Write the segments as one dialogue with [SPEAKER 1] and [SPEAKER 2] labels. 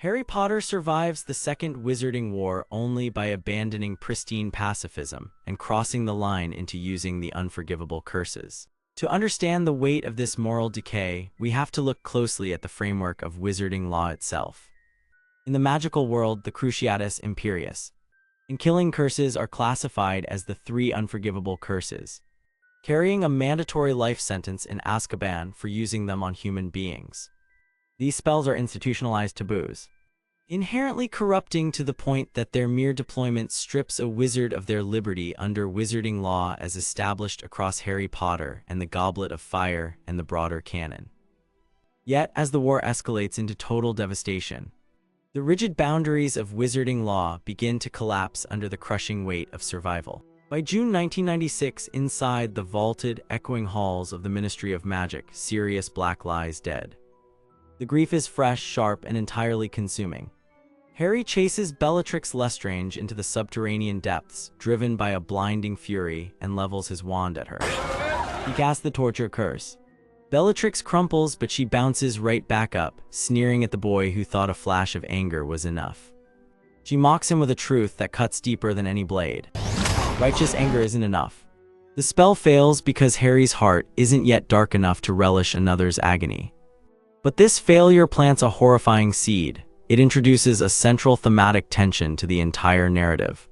[SPEAKER 1] Harry Potter survives the Second Wizarding War only by abandoning pristine pacifism and crossing the line into using the unforgivable curses. To understand the weight of this moral decay, we have to look closely at the framework of wizarding law itself. In the magical world, the Cruciatus Imperius and killing curses are classified as the three unforgivable curses, carrying a mandatory life sentence in Azkaban for using them on human beings. These spells are institutionalized taboos, inherently corrupting to the point that their mere deployment strips a wizard of their liberty under wizarding law as established across Harry Potter and the Goblet of Fire and the broader canon. Yet, as the war escalates into total devastation, the rigid boundaries of wizarding law begin to collapse under the crushing weight of survival. By June 1996, inside the vaulted, echoing halls of the Ministry of Magic, Sirius Black lies dead. The grief is fresh, sharp, and entirely consuming. Harry chases Bellatrix Lestrange into the subterranean depths, driven by a blinding fury, and levels his wand at her. He casts the torture curse. Bellatrix crumples, but she bounces right back up, sneering at the boy who thought a flash of anger was enough. She mocks him with a truth that cuts deeper than any blade. Righteous anger isn't enough. The spell fails because Harry's heart isn't yet dark enough to relish another's agony. But this failure plants a horrifying seed. It introduces a central thematic tension to the entire narrative.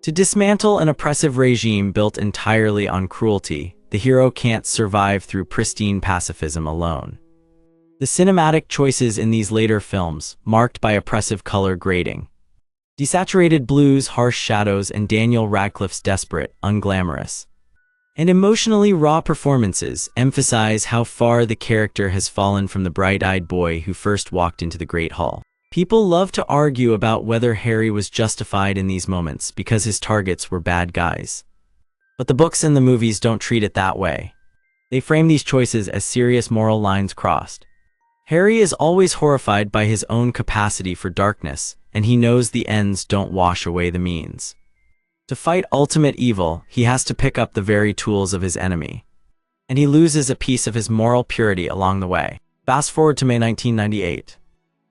[SPEAKER 1] To dismantle an oppressive regime built entirely on cruelty, the hero can't survive through pristine pacifism alone. The cinematic choices in these later films, marked by oppressive color grading, desaturated blues, harsh shadows, and Daniel Radcliffe's desperate, unglamorous, and emotionally raw performances emphasize how far the character has fallen from the bright-eyed boy who first walked into the Great Hall. People love to argue about whether Harry was justified in these moments because his targets were bad guys. But the books and the movies don't treat it that way. They frame these choices as serious moral lines crossed. Harry is always horrified by his own capacity for darkness, and he knows the ends don't wash away the means. To fight ultimate evil, he has to pick up the very tools of his enemy. And he loses a piece of his moral purity along the way. Fast forward to May 1998.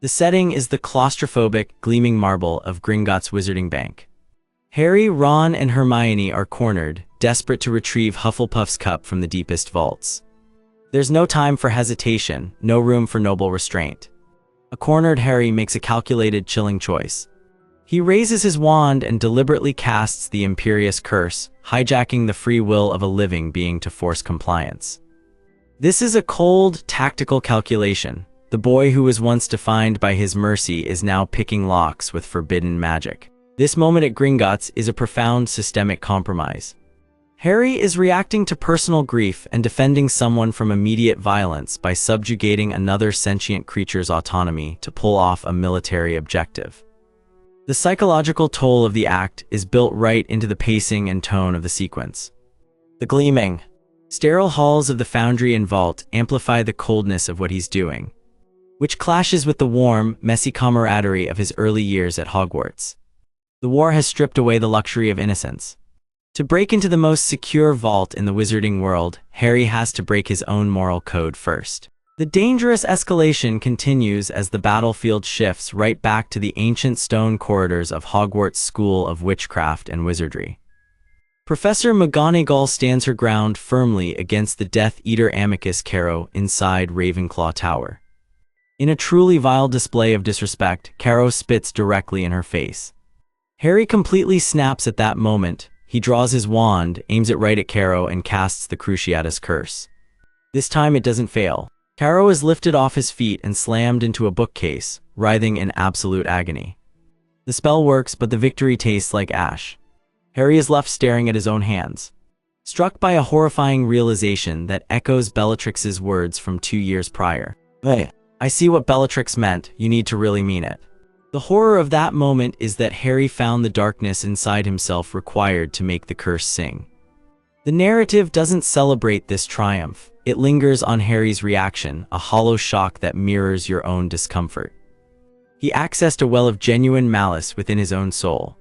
[SPEAKER 1] The setting is the claustrophobic, gleaming marble of Gringotts Wizarding Bank. Harry, Ron, and Hermione are cornered, desperate to retrieve Hufflepuff's cup from the deepest vaults. There's no time for hesitation, no room for noble restraint. A cornered Harry makes a calculated, chilling choice. He raises his wand and deliberately casts the Imperius Curse, hijacking the free will of a living being to force compliance. This is a cold, tactical calculation. The boy who was once defined by his mercy is now picking locks with forbidden magic. This moment at Gringotts is a profound systemic compromise. Harry is reacting to personal grief and defending someone from immediate violence by subjugating another sentient creature's autonomy to pull off a military objective. The psychological toll of the act is built right into the pacing and tone of the sequence. The gleaming, sterile halls of the foundry and vault amplify the coldness of what he's doing, which clashes with the warm, messy camaraderie of his early years at Hogwarts. The war has stripped away the luxury of innocence. To break into the most secure vault in the wizarding world, Harry has to break his own moral code first. The dangerous escalation continues as the battlefield shifts right back to the ancient stone corridors of Hogwarts School of Witchcraft and Wizardry. Professor McGonagall stands her ground firmly against the Death Eater Amycus Carrow inside Ravenclaw Tower. In a truly vile display of disrespect, Carrow spits directly in her face. Harry completely snaps at that moment. He draws his wand, aims it right at Carrow, and casts the Cruciatus Curse. This time it doesn't fail. Carrow is lifted off his feet and slammed into a bookcase, writhing in absolute agony. The spell works, but the victory tastes like ash. Harry is left staring at his own hands, struck by a horrifying realization that echoes Bellatrix's words from 2 years prior. "Hey, I see what Bellatrix meant, you need to really mean it." The horror of that moment is that Harry found the darkness inside himself required to make the curse sing. The narrative doesn't celebrate this triumph. It lingers on Harry's reaction, a hollow shock that mirrors your own discomfort. He accessed a well of genuine malice within his own soul,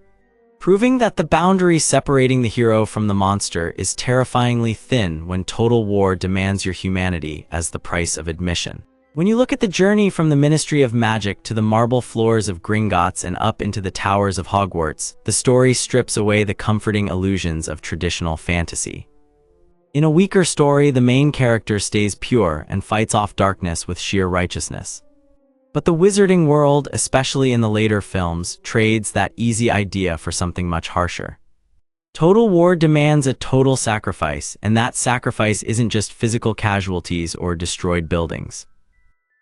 [SPEAKER 1] proving that the boundary separating the hero from the monster is terrifyingly thin when total war demands your humanity as the price of admission. When you look at the journey from the Ministry of Magic to the marble floors of Gringotts and up into the towers of Hogwarts, the story strips away the comforting illusions of traditional fantasy. In a weaker story, the main character stays pure and fights off darkness with sheer righteousness. But the wizarding world, especially in the later films, trades that easy idea for something much harsher. Total war demands a total sacrifice, and that sacrifice isn't just physical casualties or destroyed buildings.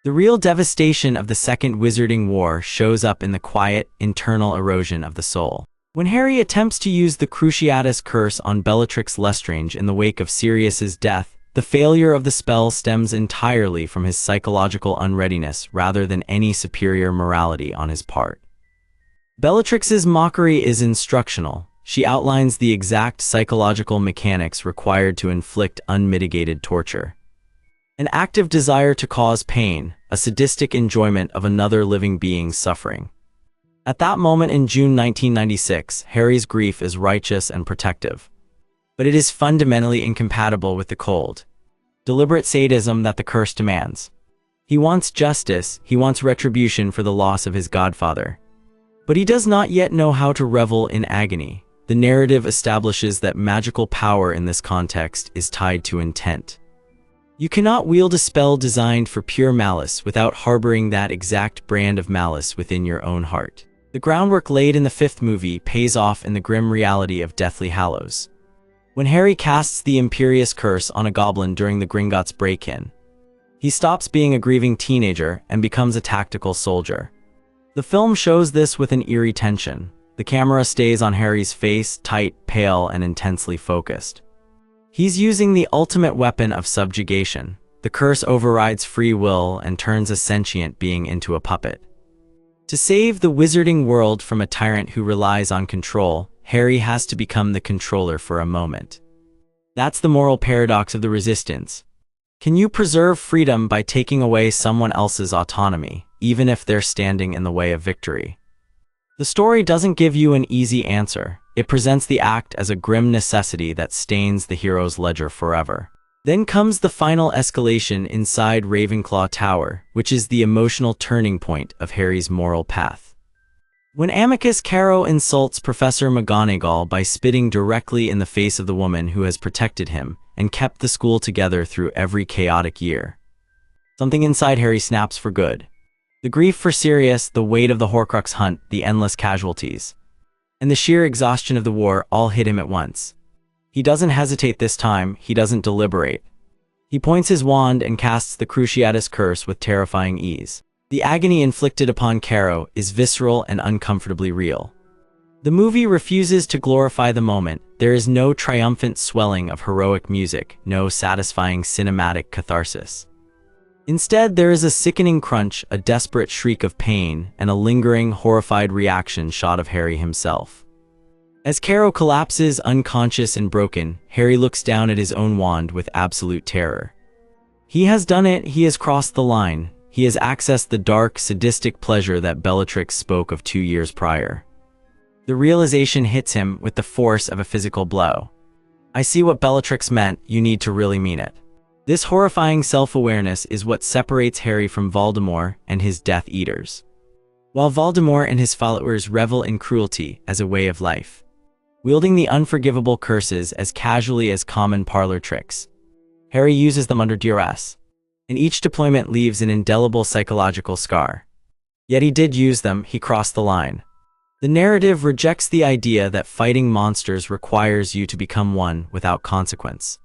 [SPEAKER 1] The real devastation of the Second Wizarding War shows up in the quiet, internal erosion of the soul. When Harry attempts to use the Cruciatus Curse on Bellatrix Lestrange in the wake of Sirius's death, the failure of the spell stems entirely from his psychological unreadiness rather than any superior morality on his part. Bellatrix's mockery is instructional. She outlines the exact psychological mechanics required to inflict unmitigated torture. An active desire to cause pain, a sadistic enjoyment of another living being's suffering. At that moment in June 1996, Harry's grief is righteous and protective. But it is fundamentally incompatible with the cold, deliberate sadism that the curse demands. He wants justice, he wants retribution for the loss of his godfather. But he does not yet know how to revel in agony. The narrative establishes that magical power in this context is tied to intent. You cannot wield a spell designed for pure malice without harboring that exact brand of malice within your own heart. The groundwork laid in the fifth movie pays off in the grim reality of Deathly Hallows. When Harry casts the Imperius Curse on a goblin during the Gringotts break-in, he stops being a grieving teenager and becomes a tactical soldier. The film shows this with an eerie tension. The camera stays on Harry's face, tight, pale, and intensely focused. He's using the ultimate weapon of subjugation. The curse overrides free will and turns a sentient being into a puppet. To save the wizarding world from a tyrant who relies on control, Harry has to become the controller for a moment. That's the moral paradox of the Resistance. Can you preserve freedom by taking away someone else's autonomy, even if they're standing in the way of victory? The story doesn't give you an easy answer. It presents the act as a grim necessity that stains the hero's ledger forever. Then comes the final escalation inside Ravenclaw Tower, which is the emotional turning point of Harry's moral path. When Amycus Carrow insults Professor McGonagall by spitting directly in the face of the woman who has protected him and kept the school together through every chaotic year, something inside Harry snaps for good. The grief for Sirius, the weight of the Horcrux hunt, the endless casualties, and the sheer exhaustion of the war all hit him at once. He doesn't hesitate this time, he doesn't deliberate. He points his wand and casts the Cruciatus Curse with terrifying ease. The agony inflicted upon Carrow is visceral and uncomfortably real. The movie refuses to glorify the moment. There is no triumphant swelling of heroic music, no satisfying cinematic catharsis. Instead, there is a sickening crunch, a desperate shriek of pain, and a lingering, horrified reaction shot of Harry himself. As Carrow collapses unconscious and broken, Harry looks down at his own wand with absolute terror. He has done it, he has crossed the line. He has accessed the dark, sadistic pleasure that Bellatrix spoke of 2 years prior. The realization hits him with the force of a physical blow. I see what Bellatrix meant, you need to really mean it. This horrifying self-awareness is what separates Harry from Voldemort and his Death Eaters. While Voldemort and his followers revel in cruelty as a way of life, wielding the unforgivable curses as casually as common parlor tricks, Harry uses them under duress, and each deployment leaves an indelible psychological scar. Yet he did use them, he crossed the line. The narrative rejects the idea that fighting monsters requires you to become one without consequence.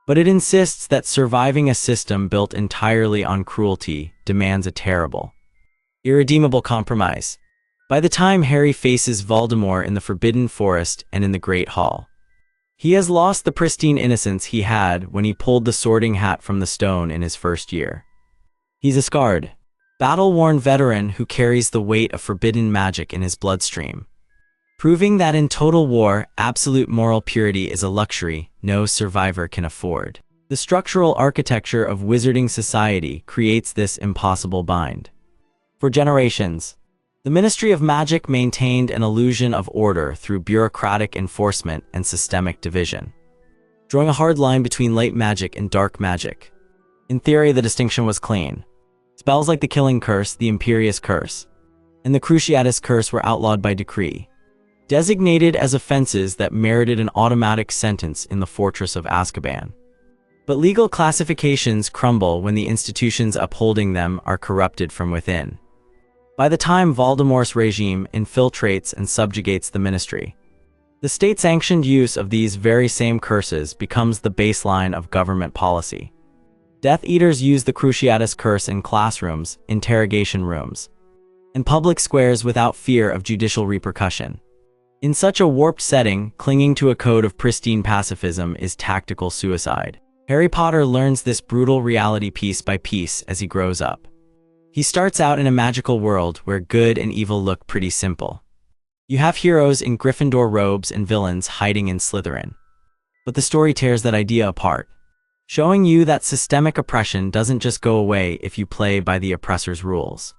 [SPEAKER 1] But it insists that surviving a system built entirely on cruelty demands a terrible, irredeemable compromise. By the time Harry faces Voldemort in the Forbidden Forest and in the Great Hall, he has lost the pristine innocence he had when he pulled the sorting hat from the stone in his first year. He's a scarred, battle-worn veteran who carries the weight of forbidden magic in his bloodstream, proving that in total war, absolute moral purity is a luxury no survivor can afford. The structural architecture of wizarding society creates this impossible bind. For generations, the Ministry of Magic maintained an illusion of order through bureaucratic enforcement and systemic division, drawing a hard line between light magic and dark magic. In theory, the distinction was clean. Spells like the Killing Curse, the Imperius Curse, and the Cruciatus Curse were outlawed by decree, designated as offenses that merited an automatic sentence in the fortress of Azkaban. But legal classifications crumble when the institutions upholding them are corrupted from within. By the time Voldemort's regime infiltrates and subjugates the ministry, the state-sanctioned use of these very same curses becomes the baseline of government policy. Death Eaters use the Cruciatus Curse in classrooms, interrogation rooms, and public squares without fear of judicial repercussion. In such a warped setting, clinging to a code of pristine pacifism is tactical suicide. Harry Potter learns this brutal reality piece by piece as he grows up. He starts out in a magical world where good and evil look pretty simple. You have heroes in Gryffindor robes and villains hiding in Slytherin. But the story tears that idea apart, showing you that systemic oppression doesn't just go away if you play by the oppressor's rules.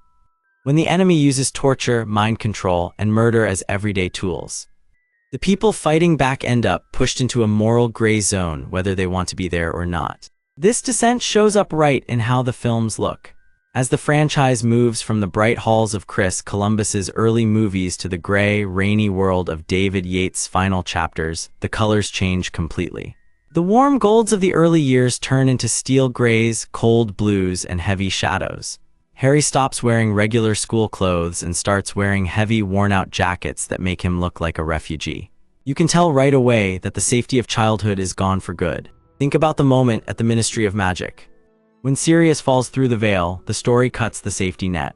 [SPEAKER 1] When the enemy uses torture, mind control, and murder as everyday tools, the people fighting back end up pushed into a moral gray zone whether they want to be there or not. This dissent shows up right in how the films look. As the franchise moves from the bright halls of Chris Columbus's early movies to the gray, rainy world of David Yates' final chapters, the colors change completely. The warm golds of the early years turn into steel grays, cold blues, and heavy shadows. Harry stops wearing regular school clothes and starts wearing heavy, worn-out jackets that make him look like a refugee. You can tell right away that the safety of childhood is gone for good. Think about the moment at the Ministry of Magic. When Sirius falls through the veil, the story cuts the safety net.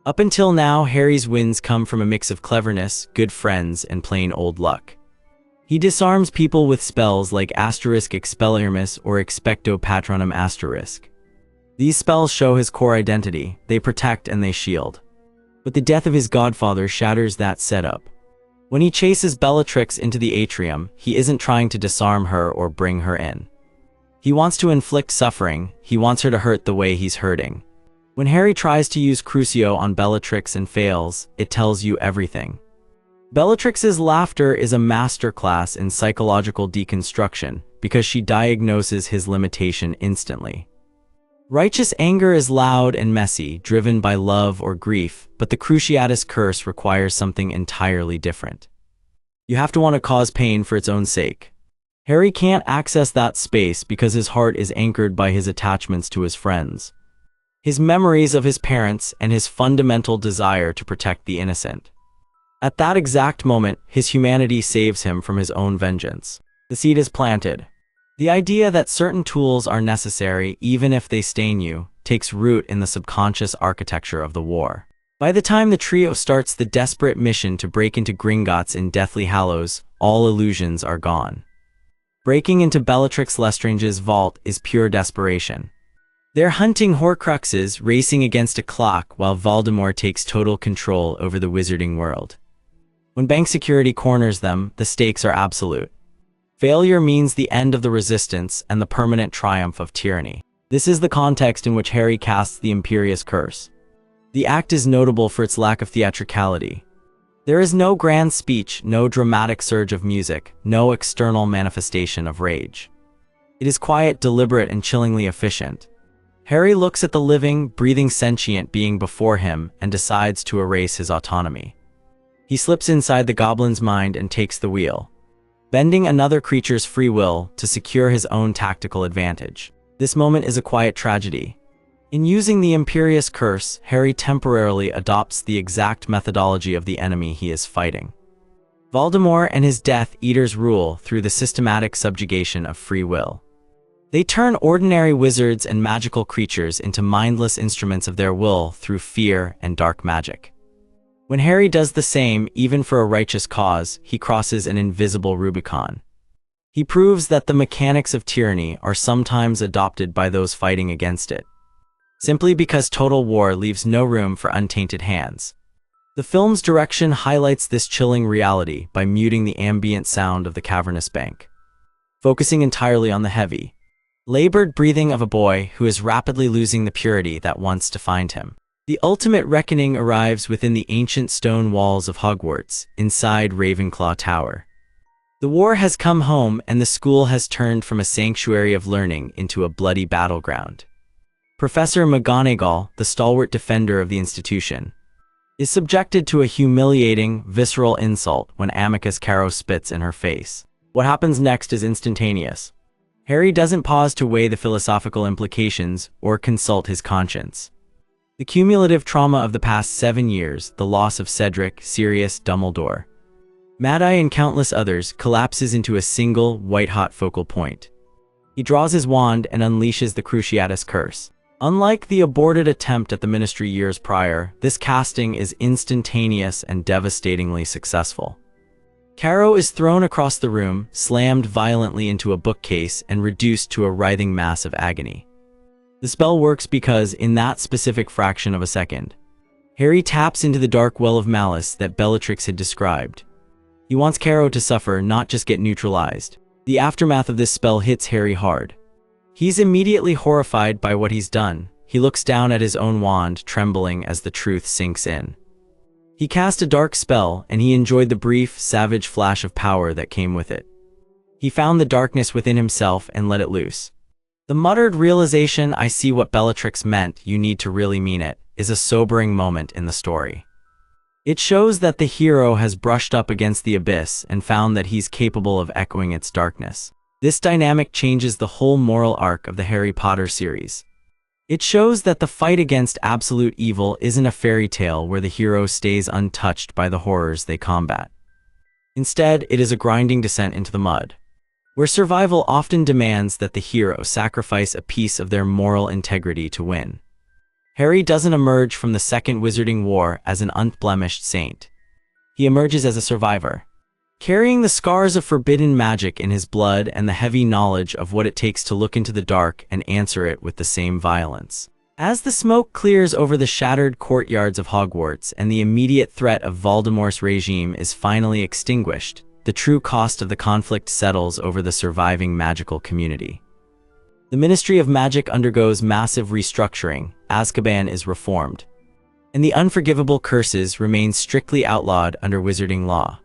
[SPEAKER 1] Up until now, Harry's wins come from a mix of cleverness, good friends, and plain old luck. He disarms people with spells like Asterisk Expelliarmus or Expecto Patronum Asterisk. These spells show his core identity, they protect and they shield. But the death of his godfather shatters that setup. When he chases Bellatrix into the atrium, he isn't trying to disarm her or bring her in. He wants to inflict suffering, he wants her to hurt the way he's hurting. When Harry tries to use Crucio on Bellatrix and fails, it tells you everything. Bellatrix's laughter is a masterclass in psychological deconstruction because she diagnoses his limitation instantly. Righteous anger is loud and messy, driven by love or grief, but the Cruciatus Curse requires something entirely different. You have to want to cause pain for its own sake. Harry can't access that space because his heart is anchored by his attachments to his friends, his memories of his parents, and his fundamental desire to protect the innocent. At that exact moment, his humanity saves him from his own vengeance. The seed is planted. The idea that certain tools are necessary, even if they stain you, takes root in the subconscious architecture of the war. By the time the trio starts the desperate mission to break into Gringotts in Deathly Hallows, all illusions are gone. Breaking into Bellatrix Lestrange's vault is pure desperation. They're hunting Horcruxes, racing against a clock while Voldemort takes total control over the wizarding world. When bank security corners them, the stakes are absolute. Failure means the end of the resistance and the permanent triumph of tyranny. This is the context in which Harry casts the Imperius Curse. The act is notable for its lack of theatricality. There is no grand speech, no dramatic surge of music, no external manifestation of rage. It is quiet, deliberate, and chillingly efficient. Harry looks at the living, breathing sentient being before him and decides to erase his autonomy. He slips inside the goblin's mind and takes the wheel, bending another creature's free will to secure his own tactical advantage. This moment is a quiet tragedy. In using the Imperius Curse, Harry temporarily adopts the exact methodology of the enemy he is fighting. Voldemort and his Death Eaters rule through the systematic subjugation of free will. They turn ordinary wizards and magical creatures into mindless instruments of their will through fear and dark magic. When Harry does the same, even for a righteous cause, he crosses an invisible Rubicon. He proves that the mechanics of tyranny are sometimes adopted by those fighting against it, simply because total war leaves no room for untainted hands. The film's direction highlights this chilling reality by muting the ambient sound of the cavernous bank, focusing entirely on the heavy, labored breathing of a boy who is rapidly losing the purity that once defined him. The ultimate reckoning arrives within the ancient stone walls of Hogwarts, inside Ravenclaw Tower. The war has come home and the school has turned from a sanctuary of learning into a bloody battleground. Professor McGonagall, the stalwart defender of the institution, is subjected to a humiliating, visceral insult when Amycus Carrow spits in her face. What happens next is instantaneous. Harry doesn't pause to weigh the philosophical implications or consult his conscience. The cumulative trauma of the past 7 years, the loss of Cedric, Sirius, Dumbledore, Mad-Eye and countless others, collapses into a single, white-hot focal point. He draws his wand and unleashes the Cruciatus Curse. Unlike the aborted attempt at the Ministry years prior, this casting is instantaneous and devastatingly successful. Carrow is thrown across the room, slammed violently into a bookcase, and reduced to a writhing mass of agony. The spell works because, in that specific fraction of a second, Harry taps into the dark well of malice that Bellatrix had described. He wants Carrow to suffer, not just get neutralized. The aftermath of this spell hits Harry hard. He's immediately horrified by what he's done. He looks down at his own wand, trembling as the truth sinks in. He cast a dark spell, and he enjoyed the brief, savage flash of power that came with it. He found the darkness within himself and let it loose. The muttered realization, "I see what Bellatrix meant, you need to really mean it," is a sobering moment in the story. It shows that the hero has brushed up against the abyss and found that he's capable of echoing its darkness. This dynamic changes the whole moral arc of the Harry Potter series. It shows that the fight against absolute evil isn't a fairy tale where the hero stays untouched by the horrors they combat. Instead, it is a grinding descent into the mud, where survival often demands that the hero sacrifice a piece of their moral integrity to win. Harry doesn't emerge from the Second Wizarding War as an unblemished saint. He emerges as a survivor, carrying the scars of forbidden magic in his blood and the heavy knowledge of what it takes to look into the dark and answer it with the same violence. As the smoke clears over the shattered courtyards of Hogwarts and the immediate threat of Voldemort's regime is finally extinguished, the true cost of the conflict settles over the surviving magical community. The Ministry of Magic undergoes massive restructuring, Azkaban is reformed, and the unforgivable curses remain strictly outlawed under wizarding law.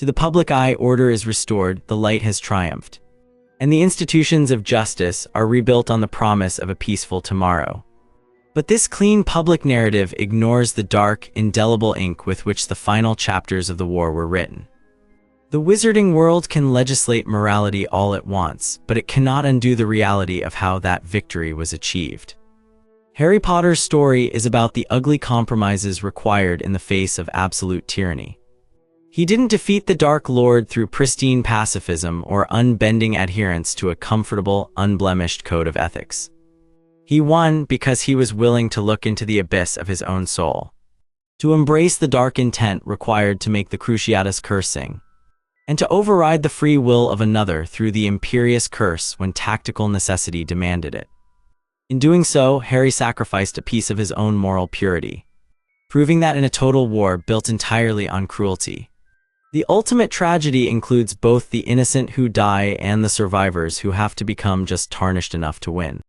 [SPEAKER 1] To the public eye, order is restored, the light has triumphed, and the institutions of justice are rebuilt on the promise of a peaceful tomorrow. But this clean public narrative ignores the dark, indelible ink with which the final chapters of the war were written. The wizarding world can legislate morality all it wants, but it cannot undo the reality of how that victory was achieved. Harry Potter's story is about the ugly compromises required in the face of absolute tyranny. He didn't defeat the Dark Lord through pristine pacifism or unbending adherence to a comfortable, unblemished code of ethics. He won because he was willing to look into the abyss of his own soul, to embrace the dark intent required to make the Cruciatus Curse sing, and to override the free will of another through the Imperius Curse when tactical necessity demanded it. In doing so, Harry sacrificed a piece of his own moral purity, proving that in a total war built entirely on cruelty, the ultimate tragedy includes both the innocent who die and the survivors who have to become just tarnished enough to win.